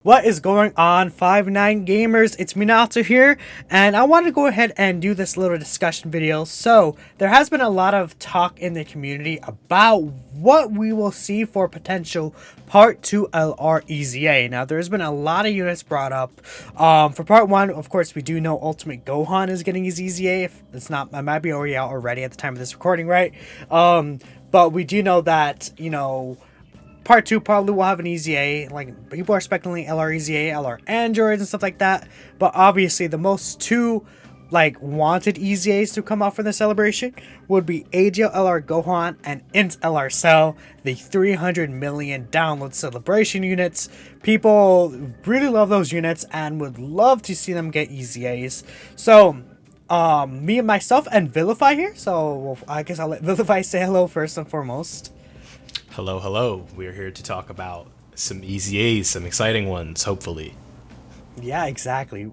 What is going on, 5'9" gamers? It's Minato here, and I want to go ahead and do this little discussion video. So, there has been a lot of talk in the community about what we will see for potential Part 2 LR EZA. Now, there's been a lot of units brought up. For Part 1, of course, we do know Ultimate Gohan is getting his EZA. If it's not, it might be already out already at the time of this recording, right? But we do know that, Part 2 probably will have an EZA, like people are speculating LR EZA, LR Androids and stuff like that, but obviously the most two wanted EZAs to come out for the celebration would be Agl LR Gohan and INT LR Cell, the 300 million download celebration units. People really love those units and would love to see them get EZAs. So me and myself and Vilify here, so I guess I'll let Vilify say hello first and foremost. Hello. We're here to talk about some EZAs, some exciting ones, hopefully. Yeah, exactly.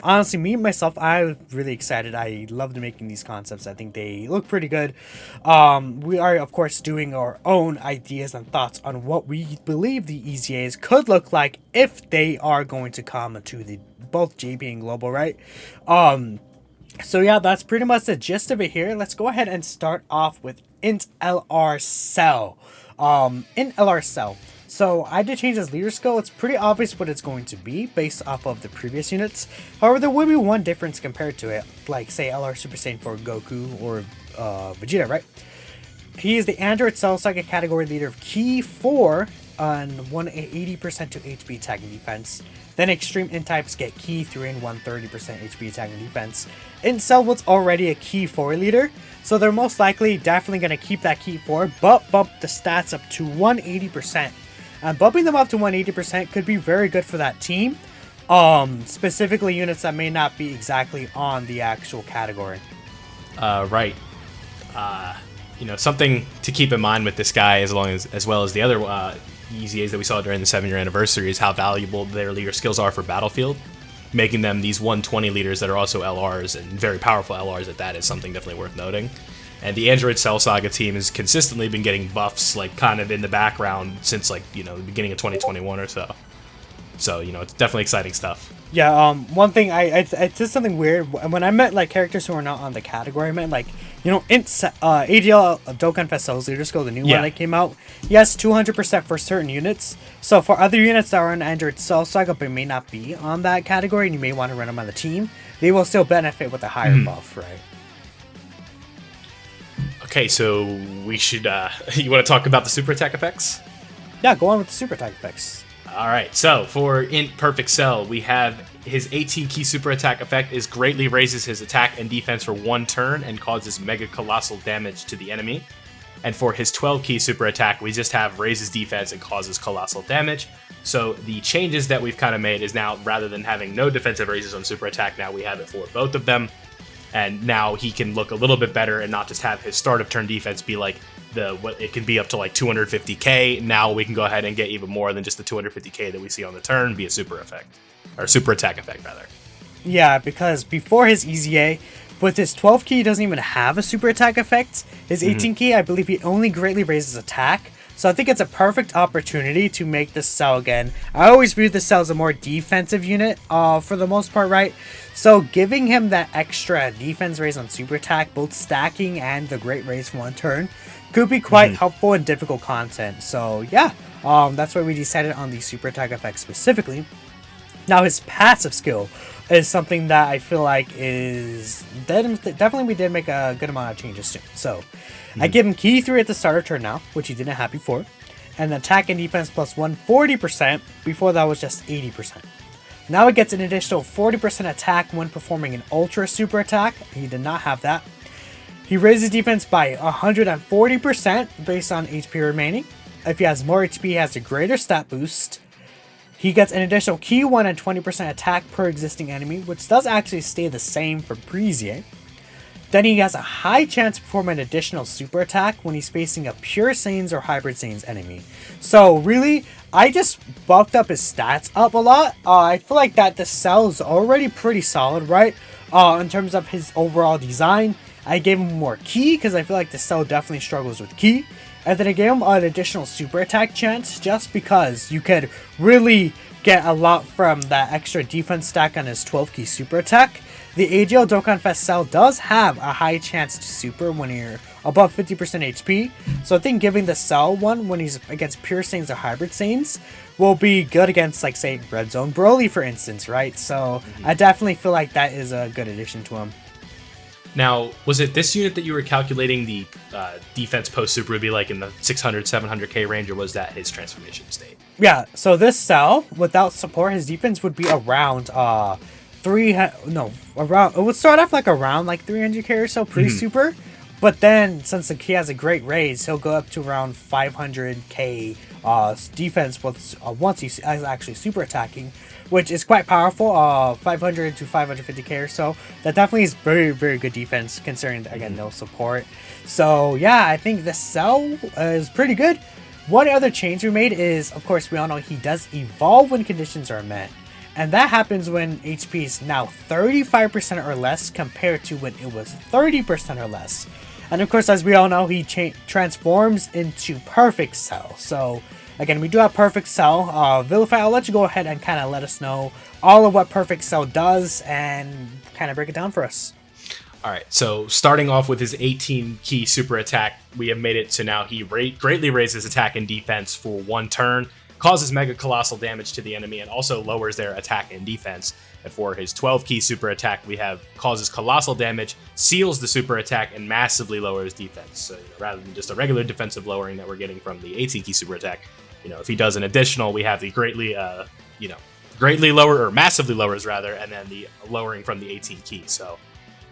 Honestly, me and myself, I'm really excited. I loved making these concepts. I think they look pretty good. We are, of course, doing our own ideas and thoughts on what we believe the EZAs could look like if they are going to come to the both JP and Global, right? So yeah, that's pretty much the gist of it here. Let's go ahead and start off with INT LR Cell. INT LR Cell. So I did change his leader skill. It's pretty obvious what it's going to be based off of the previous units. However, there will be one difference compared to it, like say LR Super Saiyan for Goku or Vegeta, right? He is the Android Cell Saga category leader of Key 4 on 180% to HP attack and defense. Then Extreme Int types get Key 3 and 130% HP attack and defense. INT Cell was already a Key 4 leader, so they're most likely definitely going to keep that Key 4, but bump the stats up to 180%. And bumping them up to 180% could be very good for that team, specifically units that may not be exactly on the actual category. Right. Something to keep in mind with this guy, as well as the other EZAs that we saw during the 7-year anniversary, is how valuable their leader skills are for Battlefield. Making them these 120 leaders that are also LRs, and very powerful LRs at that, is something definitely worth noting. And the Android Cell Saga team has consistently been getting buffs, kind of in the background since, the beginning of 2021 or so. So, it's definitely exciting stuff. Yeah, one thing, I did something weird. When I met, characters who are not on the category, I meant, AGL Dokkan Cell's leader skill, the new one that came out, yes, 200% for certain units. So for other units that are on Android Cell Saga but may not be on that category, and you may want to run them on the team, they will still benefit with a higher buff, right? Okay, so we should, you want to talk about the super attack effects? Yeah, go on with the super attack effects. Alright, so for INT Perfect Cell, we have his 18 key super attack effect is greatly raises his attack and defense for 1 turn and causes mega colossal damage to the enemy. And for his 12 key super attack, we just have raises defense and causes colossal damage. So the changes that we've kind of made is now, rather than having no defensive raises on super attack, now we have it for both of them. And now he can look a little bit better and not just have his start of turn defense be it can be up to 250k. Now we can go ahead and get even more than just the 250k that we see on the turn via super effect, or super attack effect rather. Yeah, because before his EZA, with his 12 key, he doesn't even have a super attack effect. His 18 key, I believe he only greatly raises attack. So I think it's a perfect opportunity to make this cell again. I always view this cell as a more defensive unit for the most part, right? So giving him that extra defense raise on super attack, both stacking and the great raise for 1 turn, could be quite helpful in difficult content. So yeah, that's why we decided on the super attack effect specifically. Now his passive skill is something that I feel like is definitely we did make a good amount of changes to. So I give him Key 3 at the start of turn now, which he didn't have before, and attack and defense plus 140%. Before that was just 80%. Now it gets an additional 40% attack when performing an ultra super attack. He did not have that. He raises defense by 140% based on HP remaining. If he has more HP, he has a greater stat boost. He gets an additional Key 1 and 20% attack per existing enemy, which does actually stay the same for Breezier. Then he has a high chance to perform an additional super attack when he's facing a pure Saiyans or hybrid Saiyans enemy. So really, I just buffed up his stats up a lot. I feel like that the cell is already pretty solid, right? In terms of his overall design, I gave him more Key because I feel like the cell definitely struggles with Key. And then I gave him an additional super attack chance just because you could really get a lot from that extra defense stack on his 12 key super attack, the Agl Dokkan Fest Cell does have a high chance to super when you're above 50% HP. So I think giving the Cell one when he's against pure Saiyans or hybrid Saiyans will be good against, like, say, Red Zone Broly, for instance, right? So I definitely feel like that is a good addition to him. Now, was it this unit that you were calculating the defense post super would be like in the 600, 700k range, or was that his transformation state? Yeah, so this Cell, without support, his defense would be around it would start off like around like 300k or so pre-super, but then since he has a great raise, he'll go up to around 500k defense once he's actually super attacking, which is quite powerful. 500 to 550k or so. That definitely is very, very good defense considering that, again, no support. So yeah, I think the Cell is pretty good. One other change we made is, of course, we all know he does evolve when conditions are met. And that happens when HP is now 35% or less compared to when it was 30% or less. And of course, as we all know, he transforms into Perfect Cell. So again, we do have Perfect Cell. Vilify, I'll let you go ahead and kind of let us know all of what Perfect Cell does and kind of break it down for us. All right, so starting off with his 18 key super attack, we have made it to now he greatly raises attack and defense for 1 turn, causes mega colossal damage to the enemy, and also lowers their attack and defense. And for his 12 key super attack, we have causes colossal damage, seals the super attack, and massively lowers defense. So rather than just a regular defensive lowering that we're getting from the 18 key super attack, if he does an additional, we have the greatly lower, or massively lowers rather, and then the lowering from the 18 key. So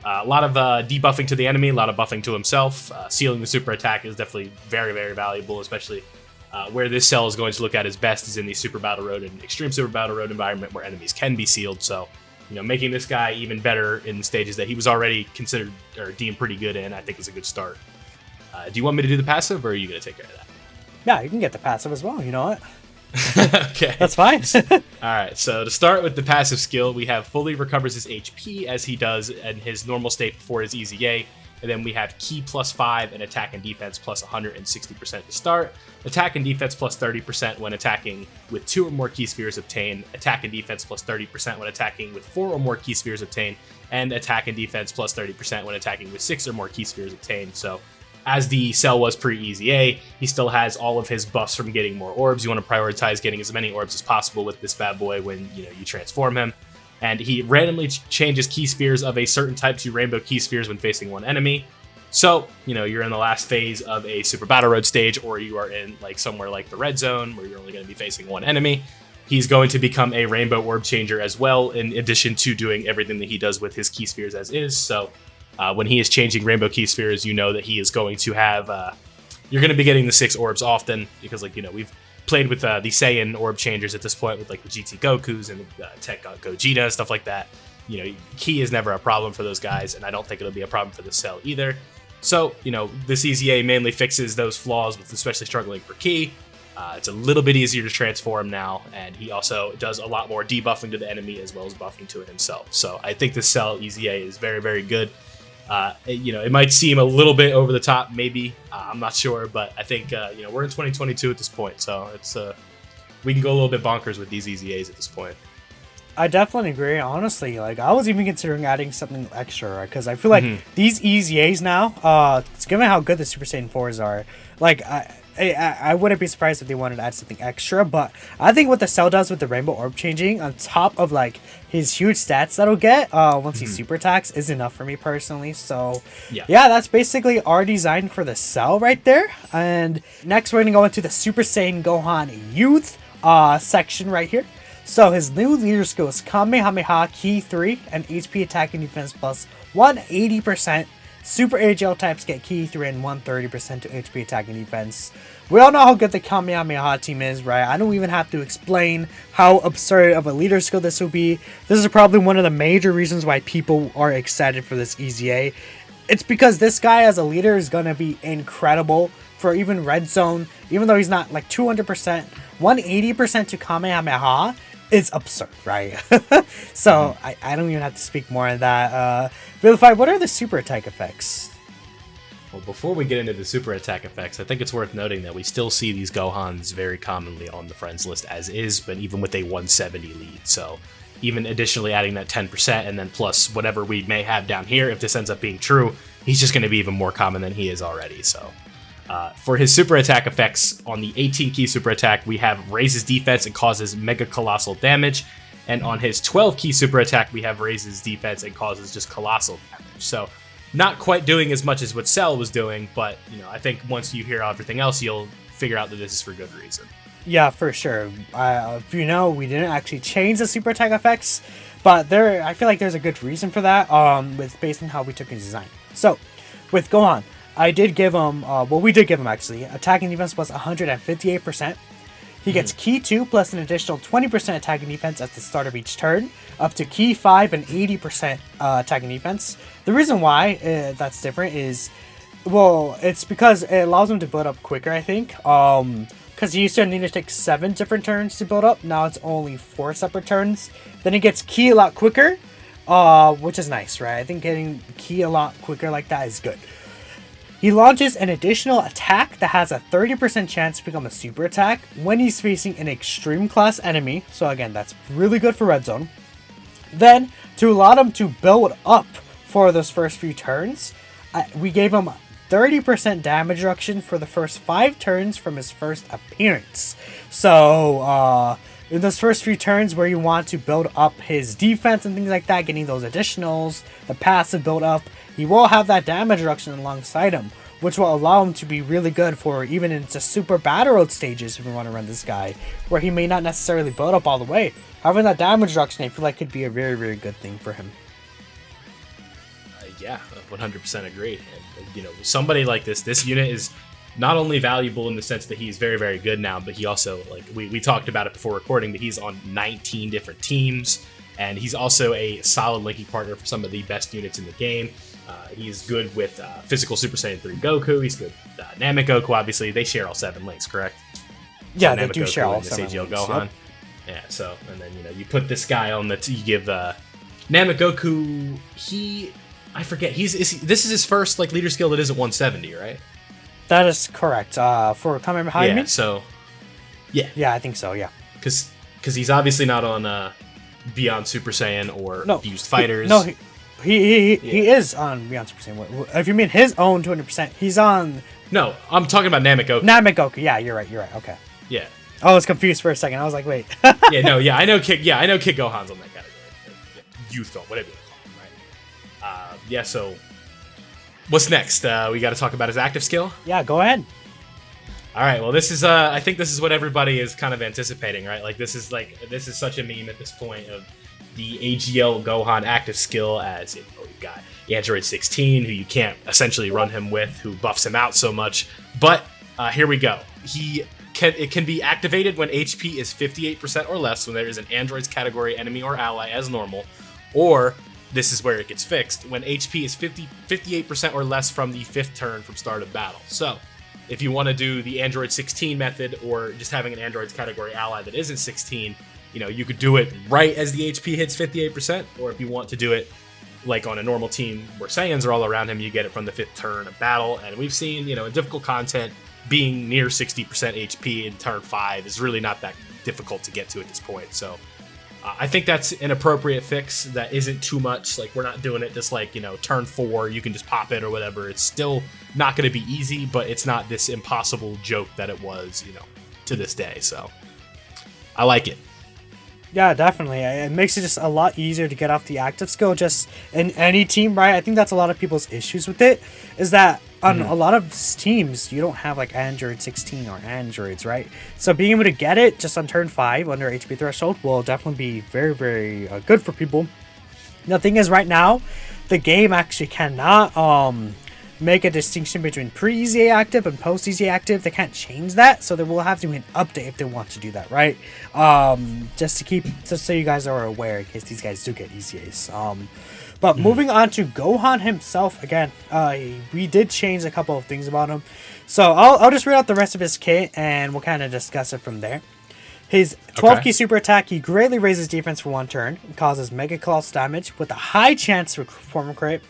a lot of debuffing to the enemy, a lot of buffing to himself. Sealing the super attack is definitely very, very valuable, especially where this cell is going to look at his best is in the Super Battle Road and Extreme Super Battle Road environment where enemies can be sealed. So, making this guy even better in stages that he was already considered or deemed pretty good in, I think is a good start. Do you want me to do the passive, or are you going to take care of that? Yeah, you can get the passive as well. You know what? Okay. That's fine. All right, so to start with the passive skill, we have fully recovers his HP as he does in his normal state before his EZA. And then we have Ki +5 and attack and defense plus 160% to start. Attack and defense plus 30% when attacking with 2 or more Ki spheres obtained. Attack and defense plus 30% when attacking with 4 or more Ki spheres obtained. And attack and defense plus 30% when attacking with 6 or more Ki spheres obtained. So as the cell was pre-EZA, he still has all of his buffs from getting more orbs. You want to prioritize getting as many orbs as possible with this bad boy when you transform him. And he randomly changes Ki spheres of a certain type to rainbow Ki spheres when facing one enemy. So, you're in the last phase of a Super Battle Road stage, or you are in like somewhere like the Red Zone where you're only going to be facing one enemy. He's going to become a rainbow orb changer as well, in addition to doing everything that he does with his Ki spheres as is. So when he is changing rainbow Ki spheres, that he is going to have, you're going to be getting the 6 orbs often because we've played with the Saiyan orb changers at this point with like the GT Gokus and the Tech Gogeta, stuff like that. Ki is never a problem for those guys, and I don't think it'll be a problem for the cell either. So, this EZA mainly fixes those flaws with especially struggling for Ki. It's a little bit easier to transform now, and he also does a lot more debuffing to the enemy as well as buffing to it himself. So I think this cell EZA is very, very good. It might seem a little bit over the top, maybe. I'm not sure, but I think we're in 2022 at this point, so it's we can go a little bit bonkers with these EZAs at this point. I definitely agree. Honestly, I was even considering adding something extra, because I feel like these EZAs now, given how good the Super Saiyan 4s are, I wouldn't be surprised if they wanted to add something extra, but I think what the cell does with the rainbow orb changing on top of his huge stats that'll get once he super attacks is enough for me personally. So yeah, that's basically our design for the cell right there. And next we're gonna go into the Super Saiyan Gohan Youth section right here. So his new leader skill is Kamehameha Ki 3 and HP attack and defense plus 180%. Super AGL types get Ki 3 and 130% to HP attack and defense. We all know how good the Kamehameha team is, right? I don't even have to explain how absurd of a leader skill this will be. This is probably one of the major reasons why people are excited for this EZA. It's because this guy as a leader is going to be incredible for even Red Zone. Even though he's not 200%, 180% to Kamehameha is absurd, right? So I don't even have to speak more on that. Vilify, what are the super attack effects? Well, before we get into the super attack effects, I think it's worth noting that we still see these Gohans very commonly on the friends list as is, but even with a 170 lead. So even additionally adding that 10% and then plus whatever we may have down here, if this ends up being true, he's just going to be even more common than he is already. So for his super attack effects, on the 18 key super attack, we have raises defense and causes mega colossal damage. And on his 12 key super attack, we have raises defense and causes just colossal damage. So not quite doing as much as what Cell was doing, but I think once you hear everything else, you'll figure out that this is for good reason. Yeah, for sure. If you know, we didn't actually change the super attack effects, but I feel like there's a good reason for that. Based on how we took his design. So, with Gohan, I did give him. We did give him actually attacking defense plus 158%. He gets Key 2 plus an additional 20% attacking defense at the start of each turn, up to Key 5 and 80% attacking defense. The reason why that's different is, well, it's because it allows him to build up quicker, I think. Because he used to need to take 7 different turns to build up. Now it's only 4 separate turns. Then he gets Key a lot quicker, which is nice, right? I think getting Key a lot quicker like that is good. He launches an additional attack that has a 30% chance to become a super attack when he's facing an extreme class enemy. So again, that's really good for red zone. Then, to allow him to build up for those first few turns, we gave him 30% damage reduction for the first 5 turns from his first appearance. So, in those first few turns where you want to build up his defense and things like that, getting those additionals, the passive build up, he will have that damage reduction alongside him, which will allow him to be really good for even into super battle road stages if we want to run this guy, where he may not necessarily build up all the way. Having that damage reduction, I feel like could be a very, very good thing for him. Yeah, 100% agree. And, somebody like this unit is not only valuable in the sense that he's very, very good now, but he also, like we talked about it before recording, but he's on 19 different teams, and he's also a solid linking partner for some of the best units in the game. He's good with physical Super Saiyan 3 Goku. He's good with Namek Goku, obviously. They share all 7 links, correct? Yeah, so they do share all 7 Agl links. Gohan. Yep. Yeah, so, and then, you put this guy on you give Namek Goku, I forget, this is his first, leader skill that isn't 170, right? That is correct. For coming behind me? Yeah, so, yeah. Yeah, I think so, yeah. Because he's obviously not on Beyond Super Saiyan or Fused Fighters. He is on Beyond Super Saiyan. If you mean his own 200%, he's on... No, I'm talking about Namek Goku. Namek Goku, yeah, you're right, okay. Yeah. I was confused for a second, I was like, wait. I know Kid Gohan's on that category. Youth Gohan, whatever you call him, right? So... What's next? We got to talk about his active skill? Yeah, go ahead. All right, well, this is I think this is what everybody is kind of anticipating, right? This is such a meme at this point of the Agl Gohan active skill, as we've got Android 16, who you can't essentially run him with, who buffs him out so much. But here we go. It can be activated when HP is 58% or less, when there is an Android's category enemy or ally as normal, or this is where it gets fixed, when HP is 58% or less from the 5th turn from start of battle. So, if you want to do the Android 16 method, or just having an Android's category ally that isn't 16, you could do it right as the HP hits 58%, or if you want to do it like on a normal team where Saiyans are all around him, you get it from the 5th turn of battle. And we've seen, in difficult content, being near 60% HP in turn 5 is really not that difficult to get to at this point. So, I think that's an appropriate fix that isn't too much. We're not doing it just turn 4, you can just pop it or whatever. It's still not going to be easy, but it's not this impossible joke that it was, to this day. So I like it. Yeah, definitely. It makes it just a lot easier to get off the active skill just in any team, right? I think that's a lot of people's issues with it, is that on a lot of teams, you don't have Android 16 or Androids, right? So being able to get it just on turn 5 under HP threshold will definitely be very, very good for people. The thing is, right now, the game actually cannot make a distinction between pre-EZA active and post-EZA active. They can't change that, so they will have to do an update if they want to do that, right? Just so you guys are aware in case these guys do get EZAs. But moving on to Gohan himself, again, we did change a couple of things about him. So I'll just read out the rest of his kit, and we'll kind of discuss it from there. His 12-key super attack, he greatly raises defense for 1 turn, and causes mega colossal damage with a high chance to perform a crit.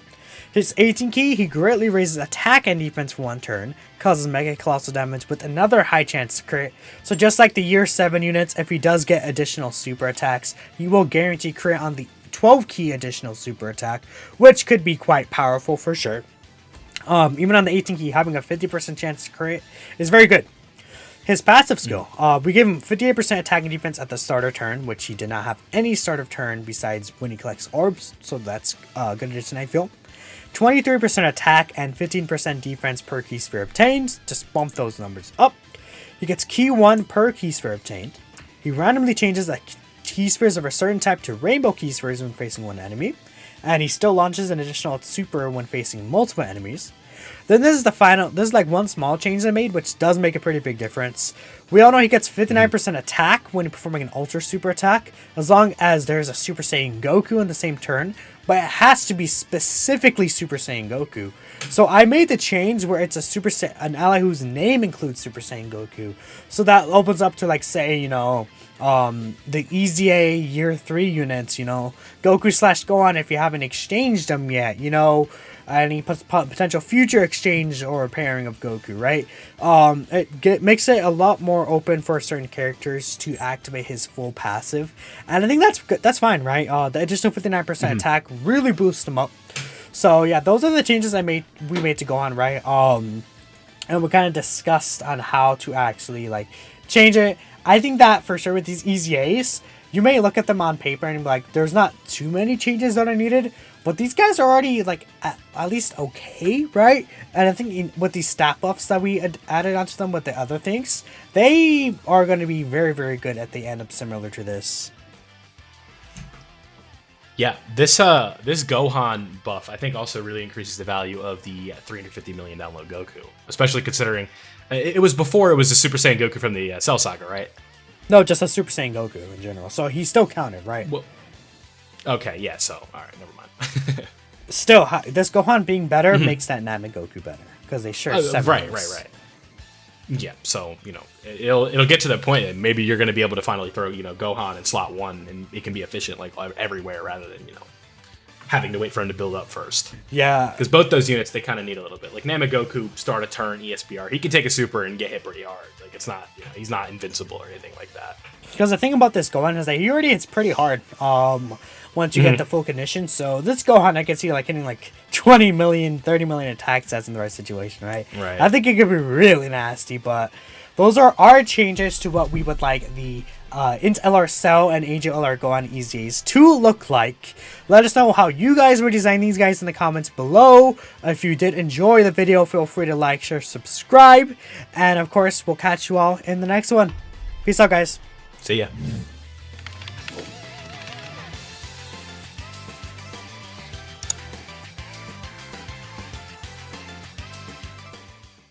His 18 key, he greatly raises attack and defense for 1 turn, causes mega colossal damage with another high chance to crit. So just like the year 7 units, if he does get additional super attacks, he will guarantee crit on the 12 key additional super attack, which could be quite powerful for sure. Even on the 18 key, having a 50% chance to crit is very good. His passive skill, we gave him 58% attack and defense at the start of turn, which he did not have any start of turn besides when he collects orbs, so that's a good addition, I feel. 23% attack and 15% defense per key sphere obtained. Just bump those numbers up. He gets key 1 per key sphere obtained. He randomly changes the key spheres of a certain type to rainbow key spheres when facing 1 enemy. And he still launches an additional super when facing multiple enemies. Then this is like one small change I made, which does make a pretty big difference. We all know he gets 59% attack when performing an ultra super attack, as long as there's a Super Saiyan Goku in the same turn, but it has to be specifically Super Saiyan Goku. So I made the change where it's an ally whose name includes Super Saiyan Goku. So that opens up to, like, say, you know, the EZA year 3 units, you know, Goku/Gohan if you haven't exchanged them yet, you know, any potential future exchange or pairing of Goku, right? It makes it a lot more open for certain characters to activate his full passive, and I think that's good. That's fine, right? The additional 59% attack really boosts him up. So yeah, those are the changes we made to Gohan, right? And we kind of discussed on how to actually like change it. I think that for sure with these EZAs, you may look at them on paper and be like, there's not too many changes that are needed, but these guys are already like at least okay, right? And I think with these stat buffs that we added onto them with the other things, they are going to be very, very good at the end up similar to this. Yeah, this Gohan buff I think also really increases the value of the 350 million download Goku, especially considering it was before it was the Super Saiyan Goku from the Cell Saga, right? No, just a Super Saiyan Goku in general. So he still counted, right? Well, okay, yeah. So all right, never mind. Still, this Gohan being better makes that Namek Goku better because they share 7 years. Right. Yeah, so, you know, it'll get to the point that maybe you're going to be able to finally throw, you know, Gohan in slot 1 and it can be efficient like everywhere rather than, you know, having to wait for him to build up first. Yeah. Because both those units, they kind of need a little bit. Like Namek Goku, start a turn, ESBR, he can take a super and get hit pretty hard. Like it's not, you know, he's not invincible or anything like that. Because the thing about this Gohan is that he already hits pretty hard once you get the full condition. So this Gohan, I can see like hitting like 20 million, 30 million attacks as in the right situation, right? Right. I think it could be really nasty, but those are our changes to what we would like the INT LR Cell and Agl LR Gohan EZAs to look like. Let us know how you guys were designing these guys in the comments below. If you did enjoy the video, feel free to like, share, subscribe. And of course, we'll catch you all in the next one. Peace out, guys. See ya.